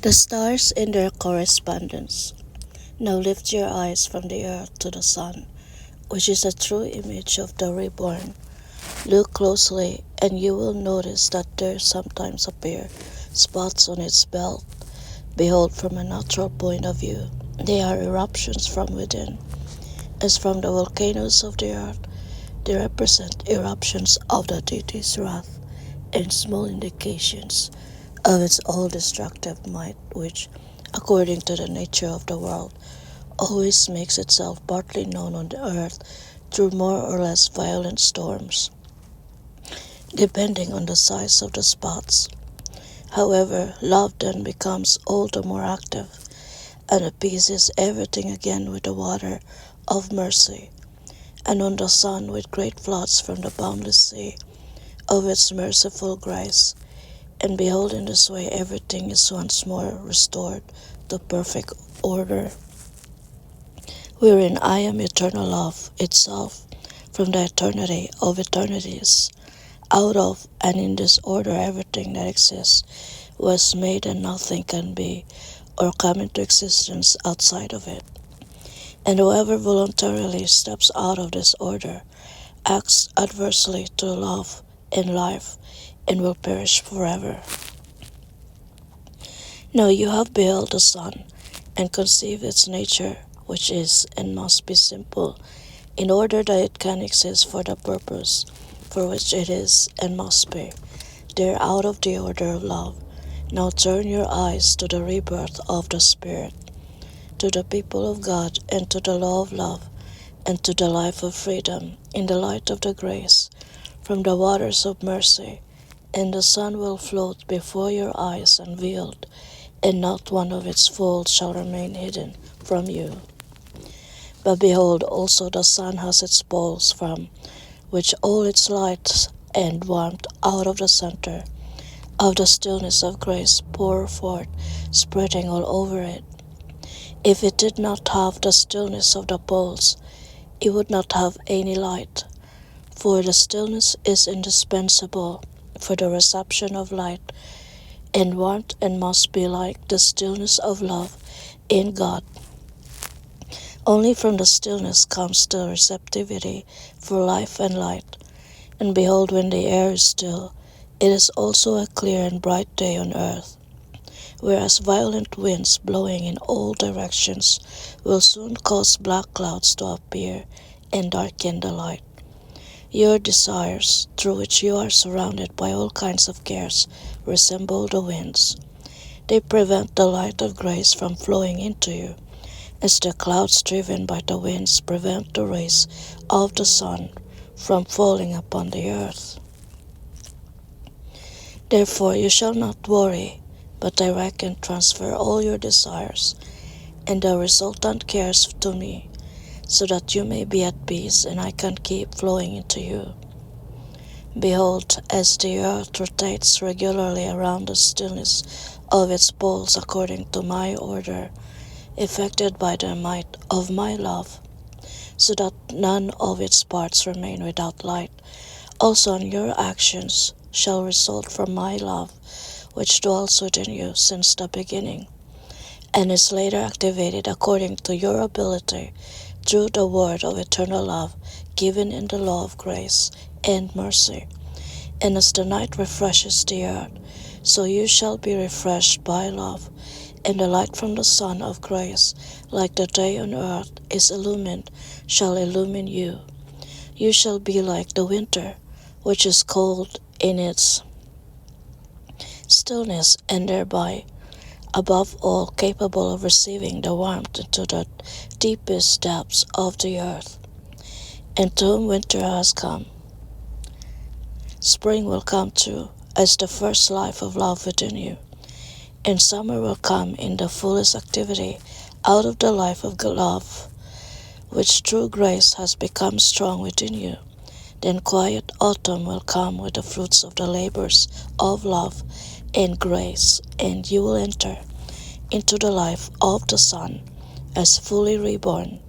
The stars in their correspondence. Now lift your eyes from the earth to the sun, which is a true image of the reborn. Look closely, and you will notice that there sometimes appear spots on its belt. Behold, from a natural point of view, they are eruptions from within. As from the volcanoes of the earth, they represent eruptions of the deity's wrath and small indications of its all-destructive might, which, according to the nature of the world, always makes itself partly known on the earth through more or less violent storms, depending on the size of the spots. However, love then becomes all the more active and appeases everything again with the water of mercy, and on the sun with great floods from the boundless sea of its merciful grace. And behold, in this way everything is once more restored to perfect order, wherein I am eternal love itself from the eternity of eternities. Out of and in this order everything that exists was made, and nothing can be or come into existence outside of it. And whoever voluntarily steps out of this order acts adversely to love and life, and will perish forever. Now you have beheld the sun, and conceived its nature, which is and must be simple, in order that it can exist for the purpose for which it is and must be. There out of the order of love. Now turn your eyes to the rebirth of the Spirit, to the people of God, and to the law of love, and to the life of freedom, in the light of the grace, from the waters of mercy, and the sun will float before your eyes unveiled, and not one of its folds shall remain hidden from you. But behold, also the sun has its poles, from which all its light and warmth out of the center of the stillness of grace pour forth, spreading all over it. If it did not have the stillness of the poles, it would not have any light, for the stillness is indispensable for the reception of light and warmth, and must be like the stillness of love in God. Only from the stillness comes the receptivity for life and light. And behold, when the air is still, it is also a clear and bright day on earth, whereas violent winds blowing in all directions will soon cause black clouds to appear and darken the light. Your desires, through which you are surrounded by all kinds of cares, resemble the winds. They prevent the light of grace from flowing into you, as the clouds driven by the winds prevent the rays of the sun from falling upon the earth. Therefore you shall not worry, but direct and transfer all your desires and the resultant cares to me, so that you may be at peace and I can keep flowing into you. Behold, as the earth rotates regularly around the stillness of its poles according to my order, effected by the might of my love, so that none of its parts remain without light, also in your actions shall result from my love, which dwells within you since the beginning, and is later activated according to your ability through the word of eternal love given in the law of grace and mercy. And as the night refreshes the earth, so you shall be refreshed by love, and the light from the sun of grace, like the day on earth is illumined, shall illumine you. You shall be like the winter, which is cold in its stillness, and thereby, above all, capable of receiving the warmth into the deepest depths of the earth. And to whom winter has come, spring will come too, as the first life of love within you. And summer will come in the fullest activity out of the life of love, which through grace has become strong within you. Then quiet autumn will come with the fruits of the labors of love and grace, and you will enter into the life of the Son as fully reborn,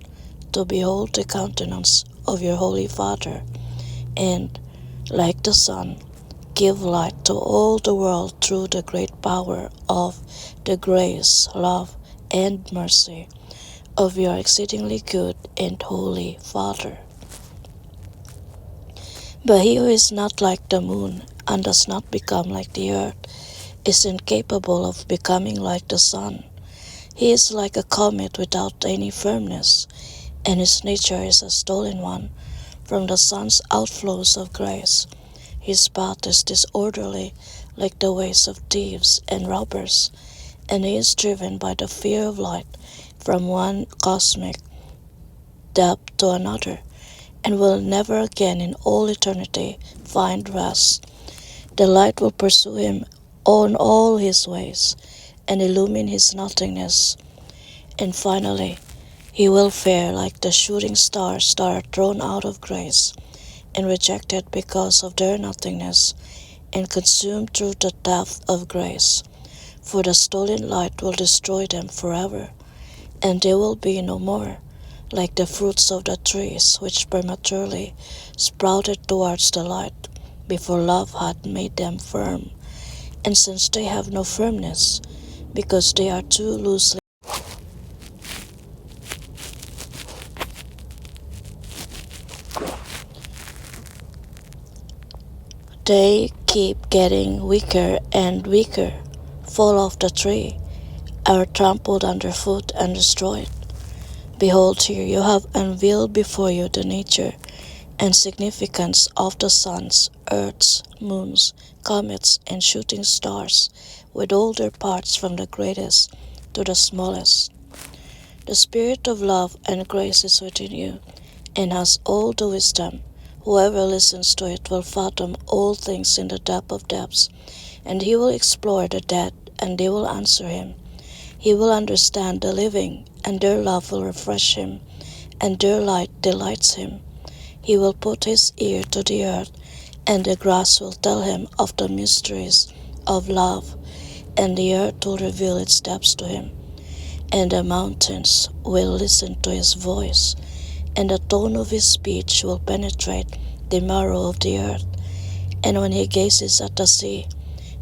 to behold the countenance of your Holy Father, and, like the Son, give light to all the world through the great power of the grace, love, and mercy of your exceedingly good and holy Father. But he who is not like the moon and does not become like the earth is incapable of becoming like the sun. He is like a comet without any firmness, and his nature is a stolen one from the sun's outflows of grace. His path is disorderly like the ways of thieves and robbers, and he is driven by the fear of light from one cosmic depth to another, and will never again in all eternity find rest. The light will pursue him on all his ways and illumine his nothingness, and finally he will fare like the shooting stars that are thrown out of grace and rejected because of their nothingness and consumed through the depth of grace. For the stolen light will destroy them forever, and they will be no more, like the fruits of the trees which prematurely sprouted towards the light, before love had made them firm. And since they have no firmness, because they are too loosely, they keep getting weaker and weaker, fall off the tree, are trampled underfoot and destroyed. Behold, here you have unveiled before you the nature and significance of the suns, earths, moons, comets, and shooting stars, with all their parts from the greatest to the smallest. The spirit of love and grace is within you, and has all the wisdom. Whoever listens to it will fathom all things in the depth of depths, and he will explore the dead, and they will answer him. He will understand the living, and their love will refresh him, and their light delights him. He will put his ear to the earth, and the grass will tell him of the mysteries of love, and the earth will reveal its depths to him, and the mountains will listen to his voice, and the tone of his speech will penetrate the marrow of the earth. And when he gazes at the sea,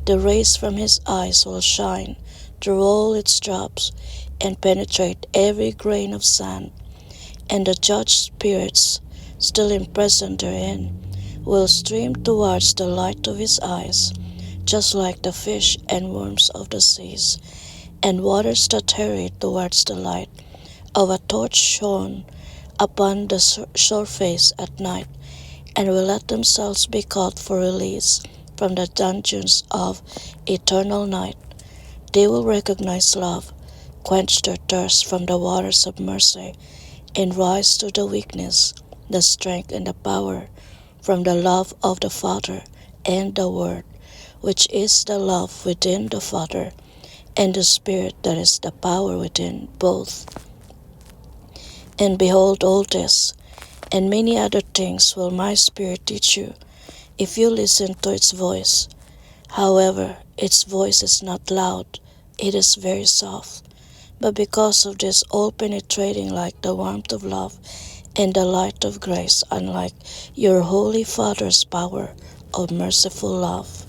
the rays from his eyes will shine through all its drops, and penetrate every grain of sand, and the judged spirits still imprisoned therein will stream towards the light of his eyes, just like the fish and worms of the seas, and waters that hurry towards the light of a torch shone upon the surface at night, and will let themselves be caught for release from the dungeons of eternal night. They will recognize love, quench their thirst from the waters of mercy, and rise to the weakness, the strength, and the power from the love of the Father and the Word, which is the love within the Father, and the Spirit that is the power within both. And behold, all this, and many other things will my Spirit teach you, if you listen to its voice. However, its voice is not loud, it is very soft. But because of this all penetrating like the warmth of love and the light of grace, unlike your Holy Father's power of merciful love.